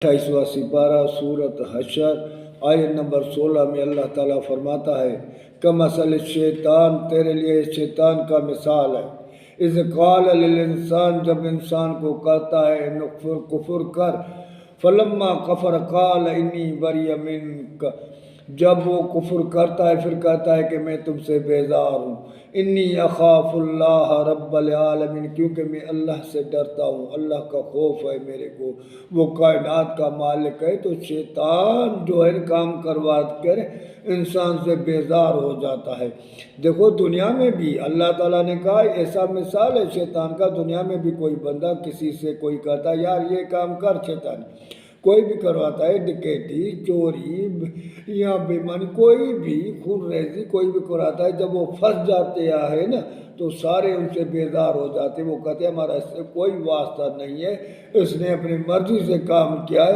28واں سپارہ سورۃ حشر آیت نمبر 16 میں اللہ تعالیٰ فرماتا ہے کمثل شیطان، تیرے لیے شیطان کا مثال ہے۔ اذ قال للانسان، جب انسان کو کہتا ہے کفر کر، فلما کفر قال انی بری منک، جب وہ کفر کرتا ہے پھر کہتا ہے کہ میں تم سے بیزار ہوں۔ انی اخاف اللہ رب العالمین، کیونکہ میں اللہ سے ڈرتا ہوں، اللہ کا خوف ہے میرے کو، وہ کائنات کا مالک ہے۔ تو شیطان جو ہے کام کروا کر انسان سے بیزار ہو جاتا ہے۔ دیکھو دنیا میں بھی اللہ تعالیٰ نے کہا ایسا مثال ہے شیطان کا، دنیا میں بھی کوئی بندہ کسی سے کوئی کہتا ہے یار یہ کام کر، شیطان کوئی بھی کرواتا ہے، ڈکیتی، چوری یا بےمانی، کوئی بھی خون ریزی کوئی بھی کراتا ہے، جب وہ پھنس جاتے ہیں نا تو سارے ان سے بیزار ہو جاتے ہیں۔ وہ کہتے ہیں ہمارا اس سے کوئی واسطہ نہیں ہے، اس نے اپنی مرضی سے کام کیا ہے۔